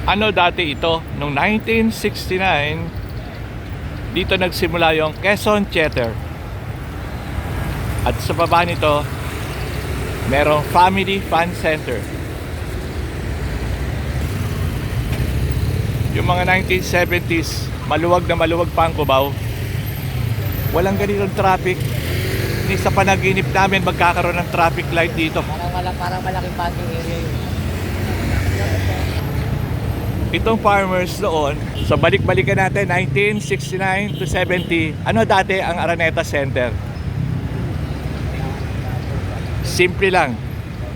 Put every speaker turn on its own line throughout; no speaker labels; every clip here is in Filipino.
Ano dati ito? Noong 1969, dito nagsimula yung Quezon Theater. At sa baba nito, merong Family Fun Center. Yung mga 1970s, maluwag na maluwag pa ang Cubao. Walang ganitong traffic. Ni sa panaginip namin magkakaroon ng traffic light dito.
Parang malaking parking area yun.
Itong farmers doon, so balik-balikan natin 1969 to 70. Ano dati ang Araneta Center? Simple lang.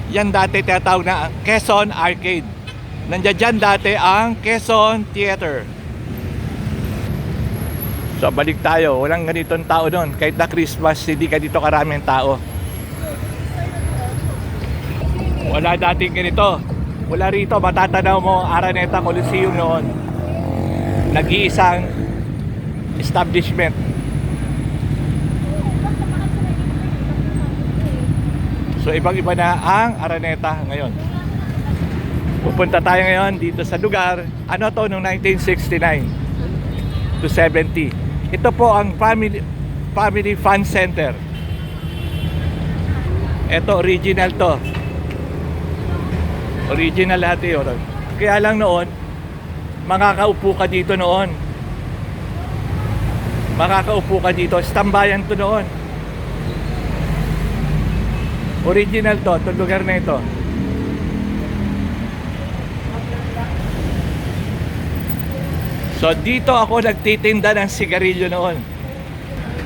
Yan dati tinatawag na Quezon Arcade. Nandiyan dyan dati ang Quezon Theater. So balik tayo, walang ganitong tao doon. Kahit na Christmas, hindi ka dito karaming tao. Wala dating ganito. Wala rito, matatanaw mo Araneta Coliseum noon. Nag-iisang establishment. So ibang-iba na ang Araneta ngayon. Pupunta tayo ngayon dito sa lugar. Ano to noong 1969 to 70. Ito po ang Family Fun Center. Ito original to. Original lahat yun. Kaya lang noon, makakaupo ka dito noon. Makakaupo ka dito. Stambayan to noon. Original to. Itong lugar na ito. So dito ako nagtitinda ng sigarilyo noon.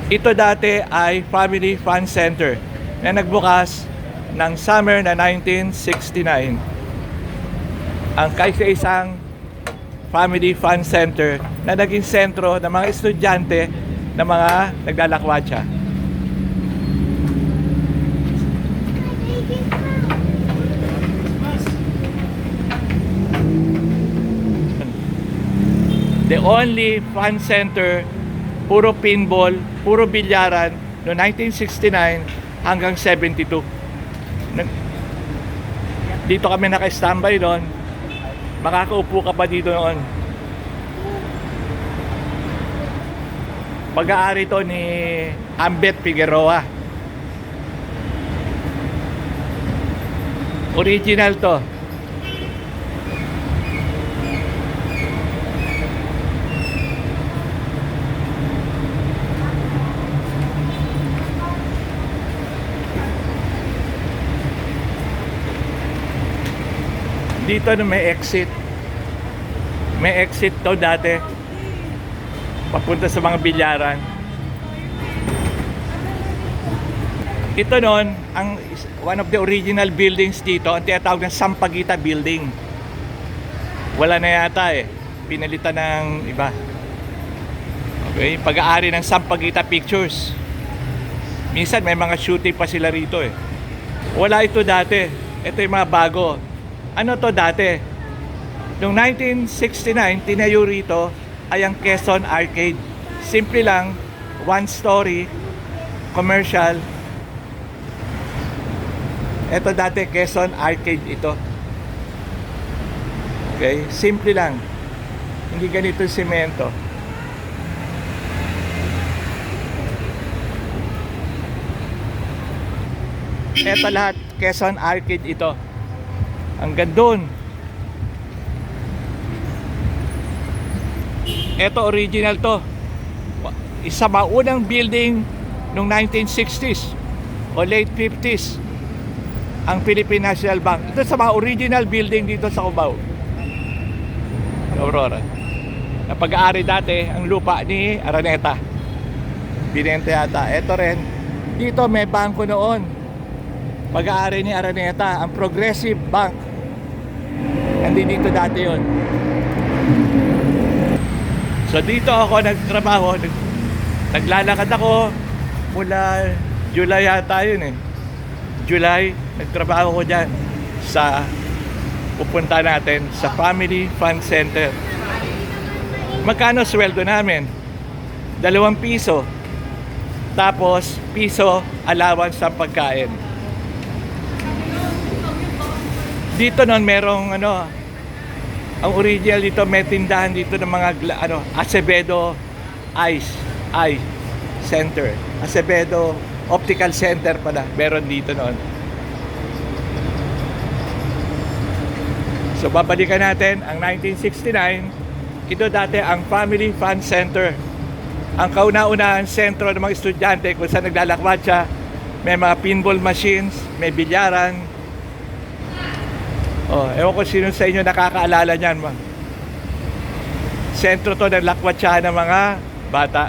Ito dati ay Family Fun Center na nagbukas ng summer na 1969. Ang kaisa-isang Family Fun Center na naging sentro ng mga estudyante na mga naglalakwatsa. The only fun center, puro pinball, puro bilyaran, no 1969 hanggang 72. Dito kami naka-standby noon. Makakaupo ka pa dito noon. Pag-aari to ni Ambet Figueroa. Original to. Dito na may exit. May exit to dati. Papunta sa mga bilyaran. Ito noon, ang one of the original buildings dito, ang tinatawag na Sampaguita Building. Wala na yata eh. Pinalitan ng iba. Okay, pag-aari ng Sampaguita Pictures. Minsan may mga shooting pa sila rito eh. Wala ito dati. Ito yung mga bago. Ano to dati? Noong 1969, tinayo rito ay ang Quezon Arcade. Simple lang, one story, commercial. Ito dati Quezon Arcade ito. Okay, simple lang. Hindi ganito semento. Ito lahat Quezon Arcade ito. Hanggang doon. Ito original to. Isa maunang building noong 1960s o late 50s ang Philippine National Bank. Ito sa mga original building dito sa Cubao, Aurora. Na pag-aari dati ang lupa ni Araneta. Binenta yata. Ito rin. Dito may bangko noon. Pag-aari ni Araneta, ang Progressive Bank. Nandito dati yun. So dito ako nagtrabaho. Naglalakad ako mula July yata yun eh. July, nagtrabaho ko dyan sa pupunta natin sa Family Fun Center. Magkano sweldo namin? 2 piso. Tapos piso allowance sa pagkain. Dito noon merong Ang original dito, may tindahan dito ng mga Acevedo Eye Center. Acevedo Optical Center pala. Meron dito noon. So babalikan natin ang 1969. Ito dati ang Family Fun Center. Ang kauna-unahang sentro ng mga estudyante kung saan naglalakwatsa. May mga pinball machines, may bilyaran. Ewan ko sino sa inyo nakakaalala niyan. Sentro to ng lakwatsahan ng mga bata.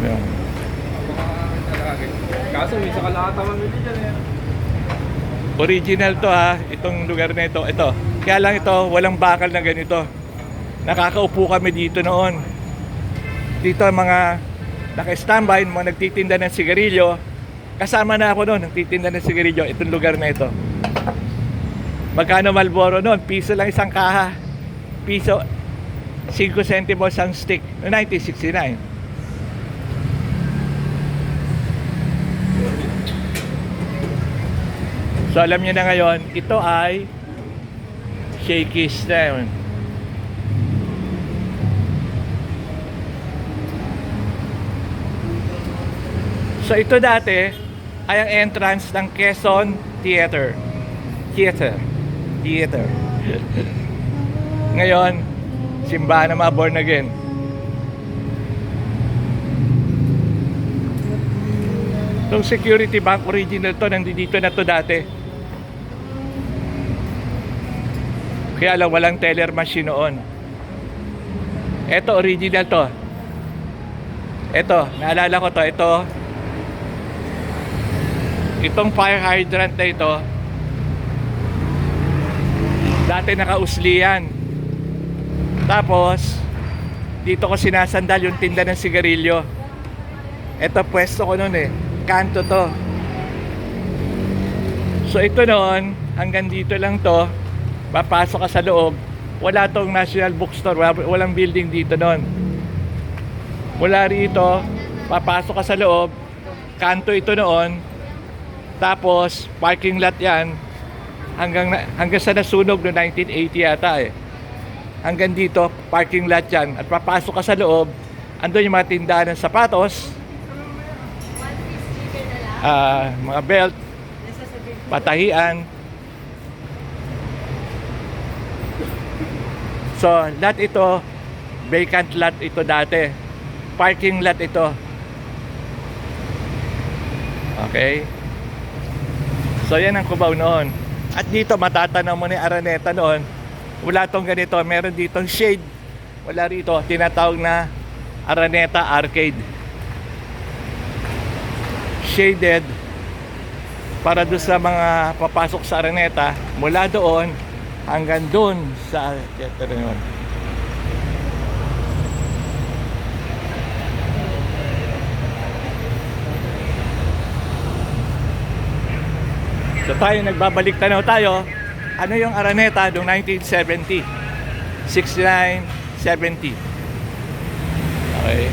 Yan.
Kaso may sa kalahatan mamili dyan eh.
Original to ha, itong lugar na ito. Ito, kaya lang ito, walang bakal na ganito. Nakakaupo kami dito noon. Dito mga naka-standby, mga nagtitinda ng sigarilyo. Kasama na ako noon, nagtitinda ng sigarilyo. Itong lugar na ito. Magkano Marlboro noon? Piso lang isang kaha. Piso, 5 centimos ang stick. No, 1969. So alam niyo na ngayon, ito ay Shakey's na yun. So ito dati ay ang entrance ng Quezon Theater. Ngayon, simbahan ng mga born again. Itong Security Bank original to, nandito na to dati. Kaya lang walang teller machine noon. Ito original to. Ito, naalala ko to. Itong fire hydrant na ito, dati nakausli yan. Tapos dito ko sinasandal yung tinda ng sigarilyo. Ito pwesto ko noon eh. Kanto to. So ito noon, hanggang dito lang to. Papasok ka sa loob. Wala tong National Bookstore. Walang building dito noon. Mula rito, papasok ka sa loob. Kanto ito noon. Tapos parking lot yan. Hanggang sa nasunog no 1980 yata eh. Hanggang dito, parking lot yan. At papasok ka sa loob, andun yung mga tindahan ng sapatos, mga belt, patahian. So, lot ito, vacant lot ito dati. Parking lot ito. Okay? So, yan ang Cubao noon. At dito matatanaw mo ni Araneta noon, wala tong ganito, meron ditong shade. Wala rito, tinatawag na Araneta Arcade. Shaded para doon sa mga papasok sa Araneta, mula doon hanggang doon sa theater yun. So tayo, nagbabalik tanaw tayo. Ano yung Araneta noong 1970? 69, 70. Okay.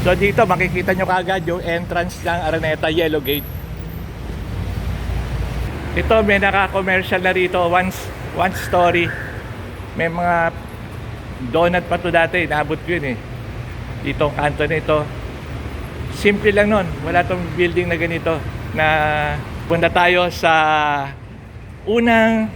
So dito makikita nyo kagad yung entrance ng Araneta Yellow Gate. Ito may naka-commercial na rito, one story. May mga donut pa to dati, naabot ko yun eh. Dito ang kanto nito. Simple lang nun, wala tong building na ganito. Na punta tayo sa unang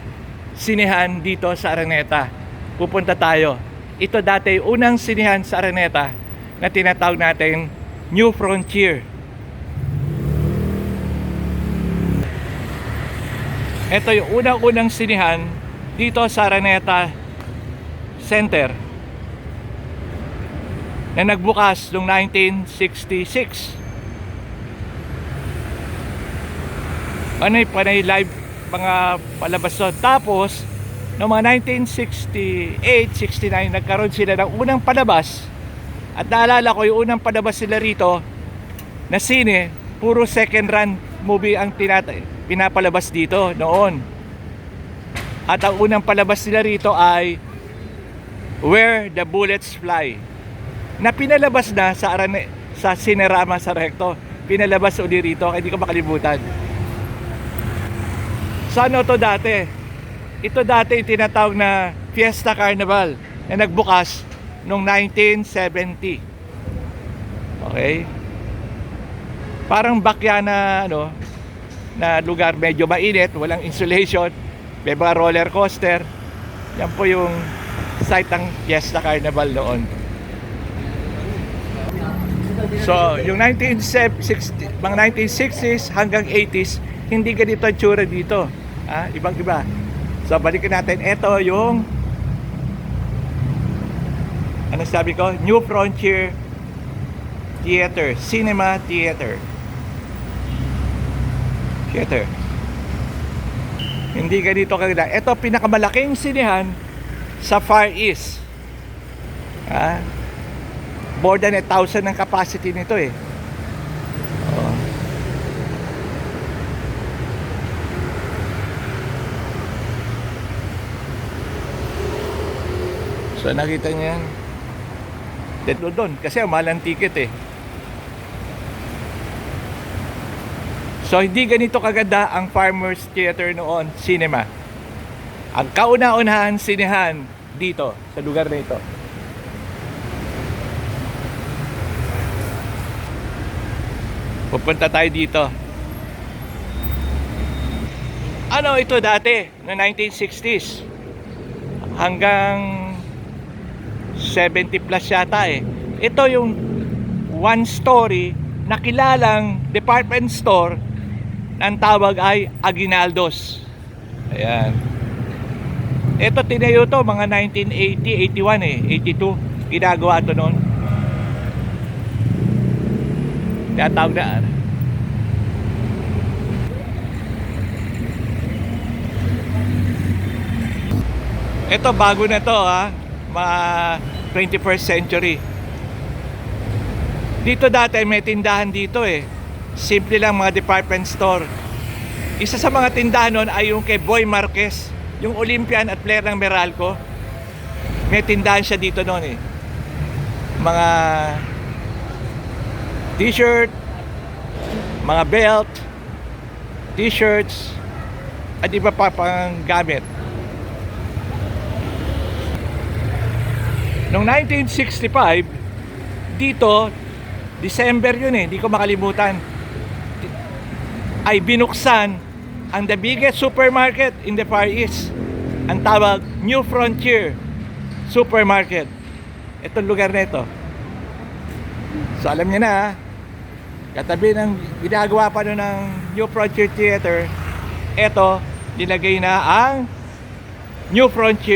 sinehan dito sa Araneta. Pupunta tayo. Ito dati unang sinehan sa Araneta na tinatawag natin New Frontier. Ito yung unang-unang sinehan dito sa Araneta Center na nagbukas noong 1966. Ano yung panay live mga palabas doon. Tapos noong mga 1968, 69 nagkaroon sila ng unang palabas. At naalala ko yung unang palabas sila rito na sine, puro second run movie ang pinapalabas dito noon. At ang unang palabas nila rito ay Where the Bullets Fly, na pinalabas na sa Cinerama sa Recto. Pinalabas uli rito, hindi ko makalimutan. So ano to dati? Ito dati yung tinatawag na Fiesta Carnival na nagbukas noong 1970. Okay? Parang bakya na ano, na lugar medyo mainit, walang insulation, may mga roller coaster. Yan po yung site ng Fiesta Carnival noon. So, yung 1960, mga 1960s hanggang 80s, hindi ganito ang tsura dito. Ibang iba. So, balikan natin. Ito yung ano sabi ko? New Frontier Theater. Cinema Theater. Hindi ganito kaganda. Ito pinakamalaking sinehan sa Far East. More than 1,000 ang capacity nito eh. Oh. So nakita niyo yan. Dito doon kasi mahal ang ticket eh. So hindi ganito kaganda ang Farmers Theater noon, cinema. Ang kauna-unahan sinehan dito sa lugar na ito. Pupunta tayo dito. Ano ito dati no 1960s hanggang 70 plus yata eh. Ito yung one story na kilalang department store na ang tawag ay Aguinaldo's. Ayan. Ito tinayo to mga 1980, 81 eh, 82. Ginagawa to noon. Tinatawag na ito bago na to mga 21st century. Dito dati may tindahan dito eh. Simple lang mga department store. Isa sa mga tindahan nun ay yung kay Boy Marquez, yung Olympian at player ng Meralco. May tindahan siya dito noon eh. Mga t-shirt, mga belt, t-shirts, at iba pa pang gamit. Noong 1965, dito, December yun eh, hindi ko makalimutan, ay binuksan ang the biggest supermarket in the Far East. Ang tawag, New Frontier Supermarket. Itong lugar na ito. So alam niyo na, katabi ng ginagawa pa nun ng New Frontier Theater, ito, nilagay na ang New Frontier